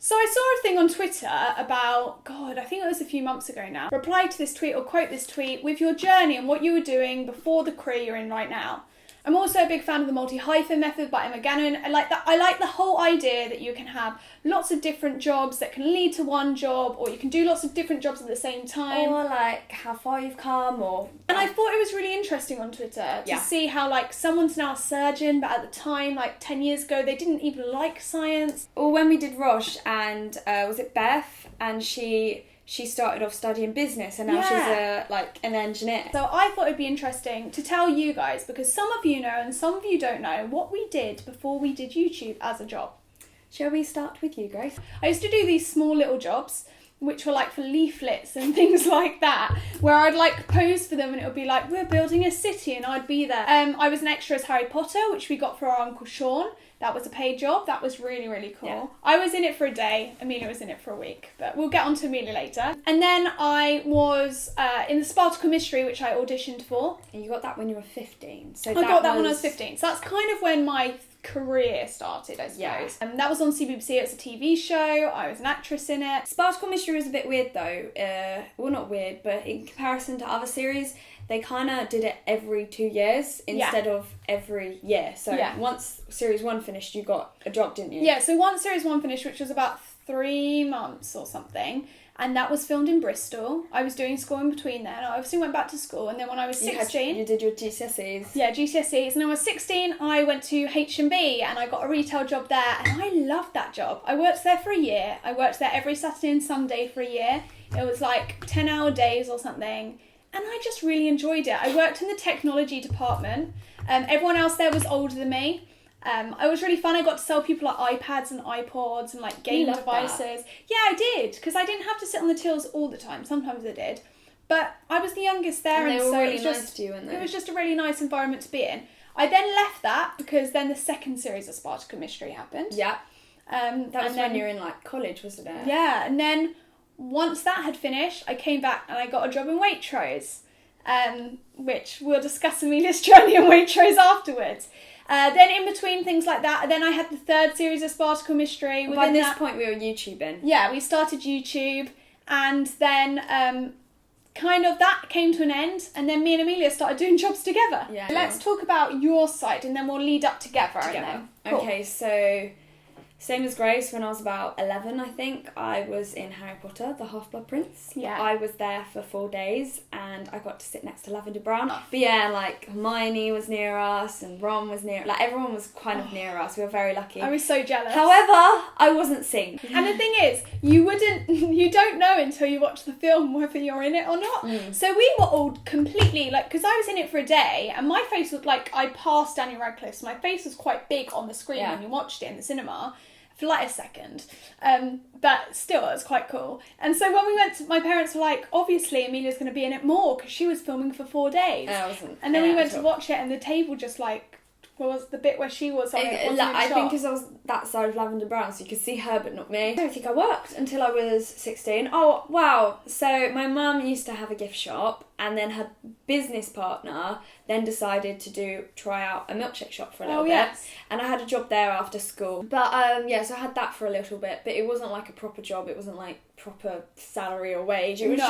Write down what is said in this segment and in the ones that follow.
So I saw a thing on Twitter about, God, I think it was a few months ago now. Reply to this tweet or quote this tweet with your journey and what you were doing before the career you're in right now. I'm also a big fan of the multi-hyphen method by Emma Gannon. I like the whole idea that you can have lots of different jobs that can lead to one job, or you can do lots of different jobs at the same time. Or like how far you've come, or... And I thought it was really interesting on Twitter to see how like someone's now a surgeon, but at the time, like 10 years ago, they didn't even like science. Or when we did Roche and was it Beth? And she started off studying business and now she's an engineer. So I thought it'd be interesting to tell you guys, because some of you know and some of you don't know, what we did before we did YouTube as a job. Shall we start with you, Grace? I used to do these small little jobs, which were like for leaflets and things like that, where I'd like pose for them and it would be like, we're building a city, and I'd be there. I was an extra as Harry Potter, which we got for our Uncle Sean. That was a paid job. That was really, really cool. Yeah. I was in it for a day. Amelia was in it for a week. But we'll get on to Amelia later. And then I was in the Spartacle Mystery, which I auditioned for. And you got that when you were 15. So I got that when I was 15. So that's kind of when my career started, I suppose. Yeah. And that was on CBBC. It was a TV show. I was an actress in it. Spartacle Mystery was a bit weird though. Well, not weird, but in comparison to other series, they kind of did it every 2 years instead of every year. So once series 1 finished, you got a job, didn't you? Yeah, so once series 1 finished, which was about 3 months or something, and that was filmed in Bristol. I was doing school in between then. I obviously went back to school, and then when I was 16... You did your GCSEs. Yeah, GCSEs. And then when I was 16, I went to H&B, and I got a retail job there, and I loved that job. I worked there for a year. I worked there every Saturday and Sunday for a year. It was like 10-hour days or something. And I just really enjoyed it. I worked in the technology department. Everyone else there was older than me. It was really fun. I got to sell people like iPads and iPods and like game devices. That. Yeah, I did, because I didn't have to sit on the tills all the time. Sometimes I did. But I was the youngest there, and they were so really nice to you, weren't they? It was just a really nice environment to be in. I then left that because then the second series of Spartacle Mystery happened. Yeah. That was when you were in like college, wasn't it? Yeah, and then once that had finished, I came back and I got a job in Waitrose, which we'll discuss Amelia's journey in Waitrose afterwards. Then in between things like that, then I had the third series of Spartacle Mystery. By this point, we were YouTubing. Yeah, we started YouTube, and then kind of that came to an end, and then me and Amelia started doing jobs together. Yeah. Let's talk about your side, and then we'll lead up together. And then, cool. Okay, so... Same as Grace, when I was about 11, I think, I was in Harry Potter, the Half-Blood Prince. Yeah. I was there for 4 days, and I got to sit next to Lavender Brown. But yeah, like, Hermione was near us, and Ron was near... Like, everyone was kind of near us. We were very lucky. I was so jealous. However, I wasn't seen. And the thing is, you don't know until you watch the film whether you're in it or not. Mm. So we were all completely, like, because I was in it for a day, and my face looked like I passed Daniel Radcliffe, so my face was quite big on the screen when you watched it in the cinema. For like a second, but still it was quite cool. And so when we went to, my parents were like, obviously Amelia's going to be in it more because she was filming for 4 days. And then we went to watch it, and the table just like was the bit where she was on it. I think because I was that side of Lavender Brown, so you could see her but not me. I don't think I worked until I was 16. Oh wow! So my mum used to have a gift shop, and then her business partner then decided to try out a milkshake shop for a little bit. And I had a job there after school. But so I had that for a little bit, but it wasn't like a proper job. It wasn't like proper salary or wage. It was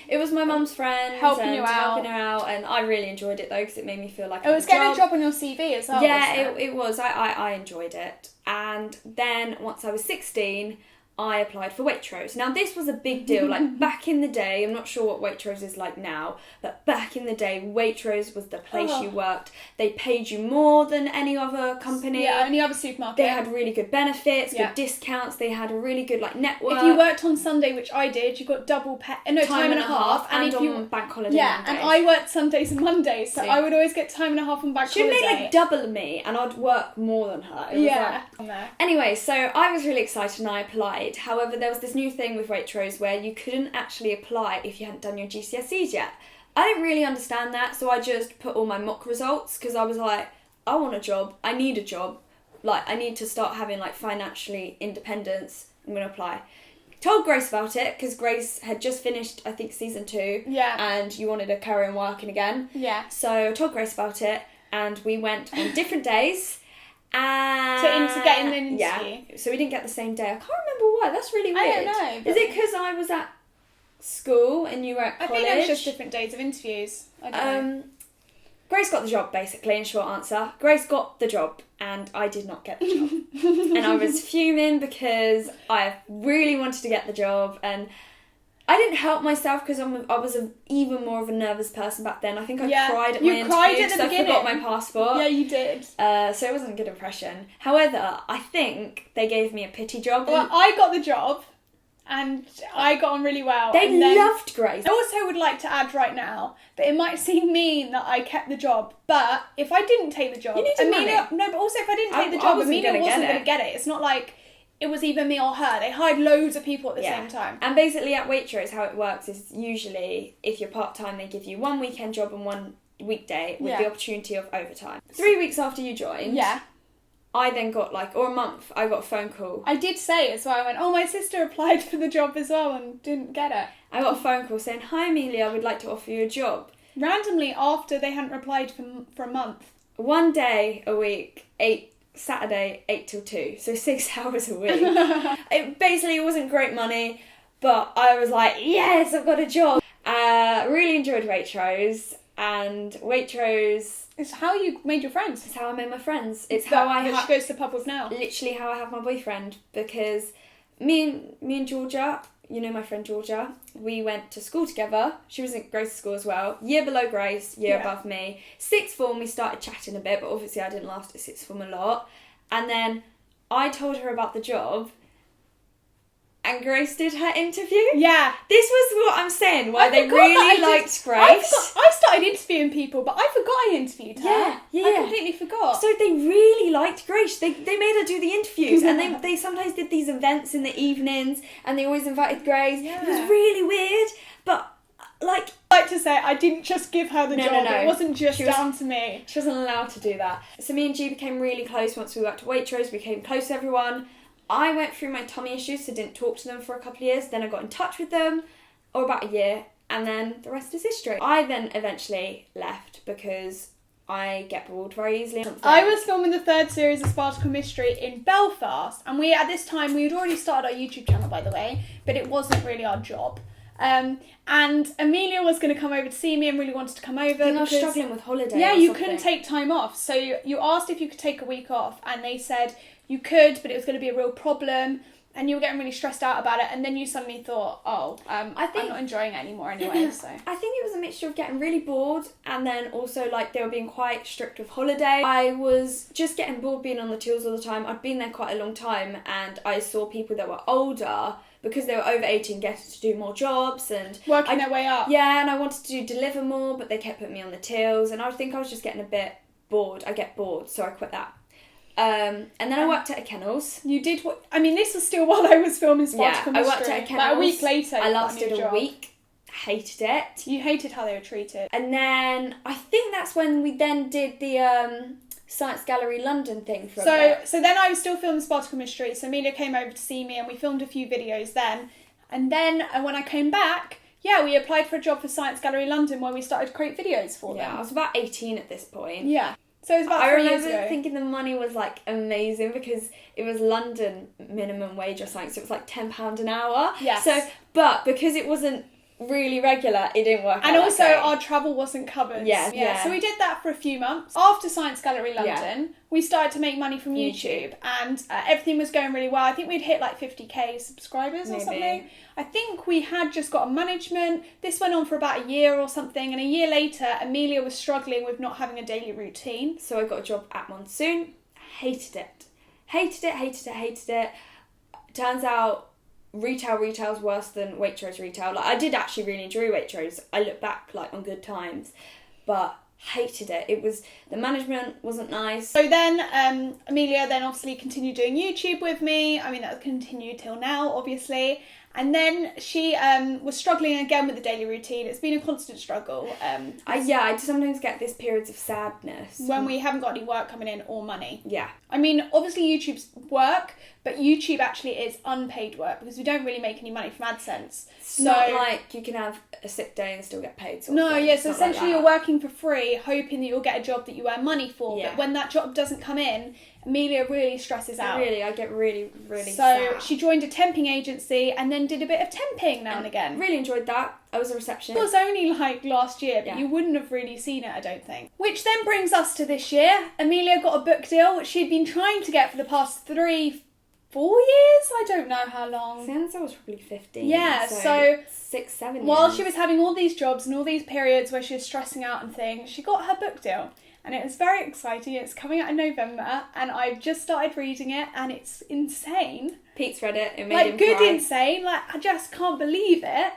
it was my mum's friend helping her out, and I really enjoyed it though, because it made me feel like it was getting a job on your CV as well. Yeah, it was. I enjoyed it. And then once I was 16, I applied for Waitrose. Now this was a big deal, like back in the day, I'm not sure what Waitrose is like now, but back in the day, Waitrose was the place you worked. They paid you more than any other company. Yeah, any other supermarket. They had really good benefits, good discounts, they had a really good like network. If you worked on Sunday, which I did, you got double time and a half. And if on you bank holiday Mondays. And I worked Sundays and Mondays, so I would always get time and a half on bank holiday. She'd make like double of me, and I'd work more than her. It was anyway, so I was really excited and I applied. However, there was this new thing with Waitrose where you couldn't actually apply if you hadn't done your GCSEs yet. I didn't really understand that, so I just put all my mock results, because I was like, I want a job, I need a job, like I need to start having like financially independence, I'm going to apply. Told Grace about it, because Grace had just finished, I think, season 2, and you wanted to carry on working again. So I told Grace about it, and we went on different days, To get in an interview. Yeah, so we didn't get the same day. I can't remember why. That's really weird. I don't know. Is it because I was at school and you were at college? I think it was just different days of interviews. I don't know. Grace got the job, basically, in short answer. Grace got the job, and I did not get the job. And I was fuming because I really wanted to get the job, and I didn't help myself because I was even more of a nervous person back then. I think I cried at my interview because I forgot my passport. Yeah, you did. So it wasn't a good impression. However, I think they gave me a pity job. Well, I got the job. And I got on really well. They loved Grace. I also would like to add right now that it might seem mean that I kept the job, but if I didn't take the job, Amelia... No, but also if I didn't take the job, Amelia wasn't going to get it. It's not like it was either me or her. They hired loads of people at the same time. And basically at Waitrose, how it works is usually, if you're part-time, they give you one weekend job and one weekday with the opportunity of overtime. 3 weeks after you joined... Yeah. I then got or a month, I got a phone call. I did say as well, I went, my sister applied for the job as well and didn't get it. I got a phone call saying, hi Amelia, I would like to offer you a job. Randomly after they hadn't replied for a month. 1 day a week, Saturday, 8 till 2, so 6 hours a week. It wasn't great money, but I was like, yes, I've got a job. Really enjoyed Waitrose, and Waitrose... It's how you made your friends. It's how I made my friends. It's how she goes to the pub with now. Literally how I have my boyfriend, because me and Georgia, you know my friend Georgia, we went to school together. She was at Grace's school as well. Year below Grace, year above me. Sixth form, we started chatting a bit, but obviously I didn't last at sixth form a lot. And then I told her about the job, and Grace did her interview. Yeah. This was what I'm saying, why they really liked Grace. I started interviewing people, but I forgot I interviewed her. Yeah. I completely forgot. So they really liked Grace. They made her do the interviews, and they sometimes did these events in the evenings, and they always invited Grace. Yeah. It was really weird, but I like to say I didn't just give her the job. No. It wasn't just down to me. She wasn't allowed to do that. So me and G became really close once we worked at Waitrose. We became close to everyone. I went through my tummy issues, so didn't talk to them for a couple of years. Then I got in touch with them, or about a year, and then the rest is history. I then eventually left because I get bored very easily. I was filming the 3rd series of Spartacus Mystery in Belfast, and at this time we had already started our YouTube channel, by the way, but it wasn't really our job. And Amelia was going to come over to see me and really wanted to come over. I was struggling with holiday. Yeah, you couldn't take time off. So you asked if you could take a week off, and they said you could, but it was going to be a real problem, and you were getting really stressed out about it. And then you suddenly thought, I'm not enjoying it anymore anyway. So I think it was a mixture of getting really bored, and then also they were being quite strict with holiday. I was just getting bored being on the tools all the time. I'd been there quite a long time, and I saw people that were older, because they were over 18, getting to do more jobs and working their way up. Yeah, and I wanted to deliver more, but they kept putting me on the tills, and I think I was just getting a bit bored. I get bored, so I quit that. And then I worked at a kennels. You did what? I mean, this was still while I was filming Spartacus Mystery. I worked at a kennels. A week later, I lasted a week. Hated it. You hated how they were treated. And then I think that's when we then did the Science Gallery London thing for a bit. So then I was still filming Spartacus Mystery. So Amelia came over to see me, and we filmed a few videos then. And then when I came back, we applied for a job for Science Gallery London, where we started to create videos for them. Yeah, I was about 18 at this point. Yeah. So it was about 3 years ago. I remember thinking the money was amazing, because it was London minimum wage or something, so it was £10 an hour. Yes. So, but because it wasn't really regular, it didn't work out. And also our travel wasn't covered. Yeah. So we did that for a few months. After Science Gallery London, we started to make money from YouTube, and everything was going really well. I think we'd hit 50k subscribers or something. I think we had just got a management. This went on for about a year or something, and a year later Amelia was struggling with not having a daily routine. So I got a job at Monsoon. Hated it. Turns out retail's worse than Waitrose retail. I did actually really enjoy Waitrose. I look back on good times, but hated it. It was, the management wasn't nice. So then Amelia then obviously continued doing YouTube with me. I mean, that continued till now, obviously. And then she was struggling again with the daily routine. It's been a constant struggle. I sometimes get these periods of sadness. When we haven't got any work coming in or money. Yeah. I mean, obviously YouTube's work, but YouTube actually is unpaid work, because we don't really make any money from AdSense. It's not like you can have a sick day and still get paid. So essentially you're working for free, salary, hoping that you'll get a job that you earn money for. Yeah. But when that job doesn't come in, Amelia really stresses out. Really, I get really, really So sad. she joined a temping agency and then did a bit of temping now and again. Really enjoyed that. I was a It receptionist. was only like last year, but Yeah. you wouldn't have really seen it, I don't think. Which then brings us to this year. Amelia got a book deal, which she'd been trying to get for the past 3-4 years. I don't know how long. Since I was probably 15. Yeah, so 6-7 years. While she was having all these jobs and all these periods where she was stressing out and things, she got her book deal. And it was very exciting. It's coming out in November, and I've just started reading it, and it's insane. Pete's read it. It made Like, him good cry. insane. Like, I just can't believe it.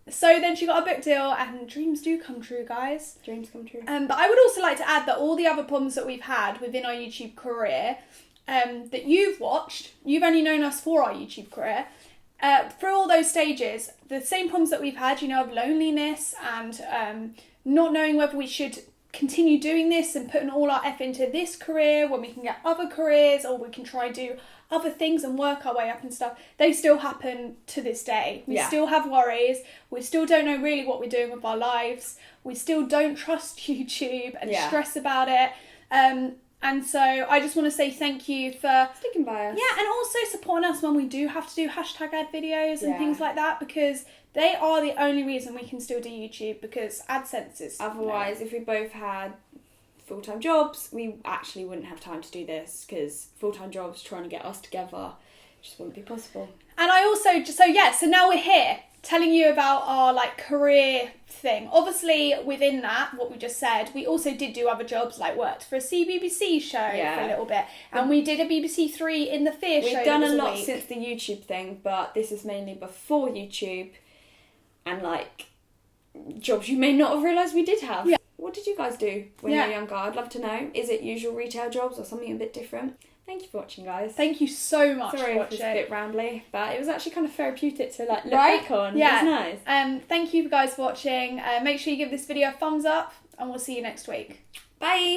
So then she got a book deal, and dreams do come true, guys. Dreams come true. But I would also like to add that all the other problems that we've had within our YouTube career, that you've watched, you've only known us for our YouTube career, through all those stages, the same problems that we've had, of loneliness and not knowing whether we should continue doing this and putting all our effort into this career when we can get other careers, or we can try and do other things and work our way up and stuff, they still happen to this day. We still have worries. We still don't know really what we're doing with our lives. We still don't trust YouTube and stress about it. And so I just want to say thank you for sticking by us. Yeah, and also supporting us when we do have to do hashtag ad videos and things like that, because they are the only reason we can still do YouTube, because AdSense is... Otherwise, if we both had full-time jobs, we actually wouldn't have time to do this, because full-time jobs trying to get us together just wouldn't be possible. And I also... So now we're here telling you about our career thing. Obviously, within that, what we just said, we also did do other jobs, like worked for a CBBC show for a little bit, and we did a BBC Three in the Fear show. We've done a lot since the YouTube thing, but this is mainly before YouTube, and jobs you may not have realised we did have. Yeah. What did you guys do when you were younger? I'd love to know. Is it usual retail jobs or something a bit different? Thank you for watching, guys. Thank you so much Sorry for if it was watching. a bit rambly, but it was actually kind of therapeutic to look Right? back on. Yeah. It was nice. Thank you guys for watching. Make sure you give this video a thumbs up, and we'll see you next week. Bye.